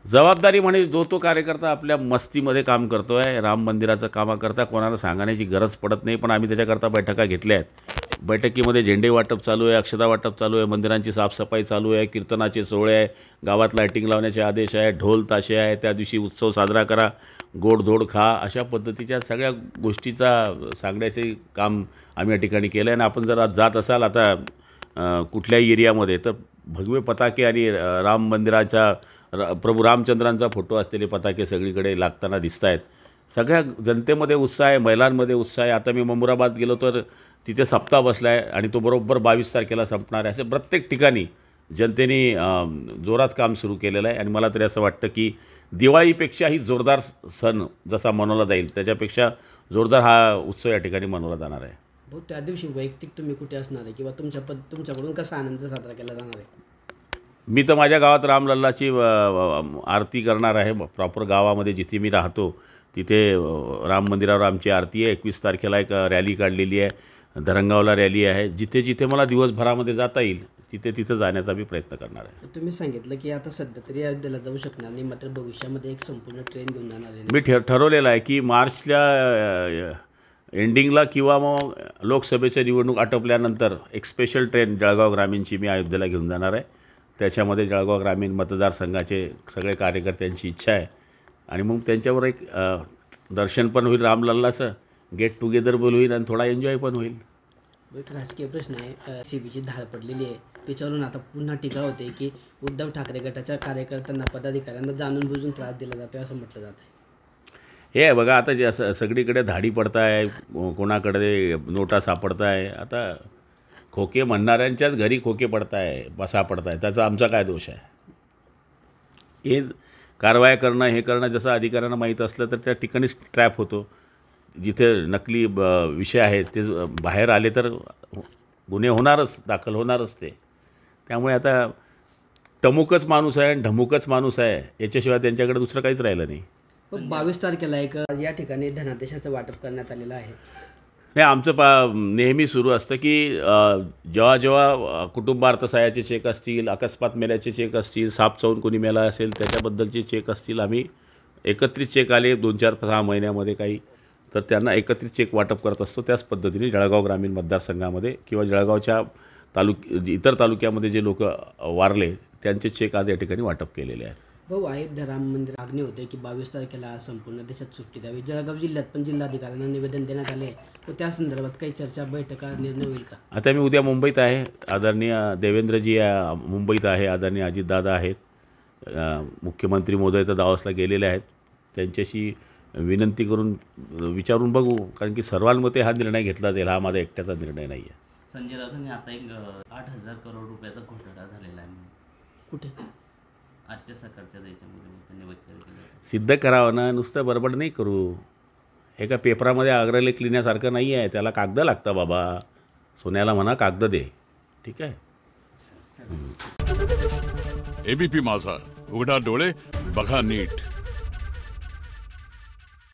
जबाबदारी म्हणजे जो तो कार्यकर्ता आपल्या मस्तीमध्ये काम करतो आहे. राम मंदिराचं कामाकरता कोणाला सांगण्याची गरज पडत नाही, पण आम्ही त्याच्याकरता बैठका घेतल्या आहेत. बैठकीमध्ये झेंडे वाटप चालू आहे, अक्षता वाटप चालू आहे, मंदिरांची साफसफाई चालू आहे, कीर्तनाचे सोहळे आहे, गावात लायटिंग लावण्याचे आदेश आहे, ढोल ताशे आहे, त्या दिवशी उत्सव साजरा करा, गोडधोड खा, अशा पद्धतीच्या सगळ्या गोष्टीचा सांगण्याचे काम आम्ही या ठिकाणी केलं आहे. आणि आपण जर आज जात असाल आता कुठल्याही एरियामध्ये तर भगवे पताके आणि राम मंदिराच्या प्रभू रामचंद्रांचा फोटो असलेले पताके सगळीकडे लागताना दिसत आहेत. सगळ्या जनतेमध्ये उत्साह आहे, महिलांमध्ये उत्साह आहे. आता मी ममुराबाद गेलो तर तिथे सप्ताह बसला आहे आणि तो बरोबर 22 तारखेला संपणार आहे. असे प्रत्येक ठिकाणी जनतेने जोरात काम सुरू केलेलं आहे. आणि मला तरी असं वाटतं की दिवाळीपेक्षाही जोरदार सण जसा मनवला जाईल त्याच्यापेक्षा जोरदार हा उत्सव या ठिकाणी मनवला जाणार आहे. भाऊ, त्या दिवशी वैयक्तिक तुम्ही कुठे असणार आहे किंवा तुमच्याकडून कसा आनंद साजरा केला जाणार आहे? मी तर माझ्या गावात रामलल्लाची आरती करणार आहे. प्रॉपर गावामध्ये जिथे मी राहतो तिथे राम मंदिरावर आमची आरती आहे. 21 तारखेला एक रॅली काढलेली आहे, धरणगावला रॅली आहे. जिथे जिथे मला दिवसभरामध्ये जाता येईल तिथे जाण्याचा मी प्रयत्न करणार आहे. तुम्ही सांगितलं की आता सध्या तरी अयोध्येला जाऊ शकणार नाही, मात्र भविष्यामध्ये एक संपूर्ण ट्रेन घेऊन जाणार आहे. मी ठरवलेलं आहे की मार्चच्या एंडिंगला किंवा मग लोकसभेच्या निवडणूक आटोपल्यानंतर एक स्पेशल ट्रेन जळगाव ग्रामीणची मी अयोध्येला घेऊन जाणार आहे. त्याच्यामध्ये जळगाव ग्रामीण मतदारसंघाचे सगळे कार्यकर्त्यांची इच्छा आहे आणि मग त्यांच्यावर एक दर्शन पण होईल रामलल्लाचं, गेट टुगेदर पण होईल आणि थोडा एन्जॉय पण होईल. एक राजकीय प्रश्न आहे, सीबीची धाड पडलेली आहे, त्याच्यावरून आता पुन्हा टीका होते की उद्धव ठाकरे गटाच्या कार्यकर्त्यांना पदाधिकाऱ्यांना जाणून बुजून त्रास दिला जातो असं म्हटलं जात आहे. हे बघा आता जे सगळीकडे धाडी पडत आहे, कोणाकडे नोटा सापडत आहे. आता खोके म्हणणाऱ्यांच्याच घरी खोके सापडत आहे, त्याचा आमचा काय दोष आहे? हे कारवाया करणं हे करणं जसं अधिकाऱ्यांना माहीत असलं तर त्या ठिकाणीच ट्रॅप होतो. जिथे नकली विषय आहेत ते बाहेर आले तर गुन्हे होणारच, दाखल होणारच ते. त्यामुळे आता टमुकच माणूस आहे आणि ढमुकच माणूस आहे, याच्याशिवाय त्यांच्याकडे दुसरं काहीच राहिलं नाही. 22 तारखेला एक या ठिकाणी धनादेशाचं वाटप करण्यात आलेलं आहे. नाही, आमचं नेहमी सुरू असतं की जेव्हा जेव्हा कुटुंबार्थसहाय्याचे चेक असतील, अकस्मात मेल्याचे चेक असतील, साप चावून कोणी मेला असेल त्याच्याबद्दलचे चेक असतील, आम्ही एकत्रित चेक आले 2-4-6 महिन्यामध्ये काही तर त्यांना एकत्रित चेक वाटप करत असतो. त्याच पद्धतीने जळगाव ग्रामीण मतदारसंघामध्ये किंवा जळगावच्या इतर तालुक्यामध्ये जे लोक वारले त्यांचे चेक आज या ठिकाणी वाटप केलेले आहेत. भाऊ, अयोध्या राम मंदिर आज्ञा होते की 22 तारखेला संपूर्ण देशात सुट्टी द्यावी. जळगाव जिल्ह्यात पण जिल्हाधिकाऱ्यांना निवेदन देण्यात आले, तर त्या संदर्भात काही चर्चा, बैठका, निर्णय होईल का? आता मी उद्या मुंबईत आहे, आदरणीय देवेंद्रजी मुंबईत आहे, आदरणीय अजितदादा आहेत, मुख्यमंत्री महोदय तर दावोसला गेलेले आहेत. त्यांच्याशी विनंती करून विचारून बघू, कारण की सर्वांमते हा निर्णय घेतला जाईल, हा माझा एकट्याचा निर्णय नाही आहे. संजय राऊतांनी आता एक 8,000 करोड रुपयाचा घोटाळा झालेला आहे. कुठे? आजच्या सकाळच्या याच्यामध्ये त्यांनी वक्तव्य केलं. सिद्ध करावं ना, नुसतं बडबड नाही करू. हे का पेपरामध्ये अग्रलेख लिहिण्यासारखं नाही आहे, त्याला कागद लागतं बाबा. सोन्याला म्हणा कागद दे, ठीक आहे. एबीपी माझा, उघडा डोळे बघा नीट.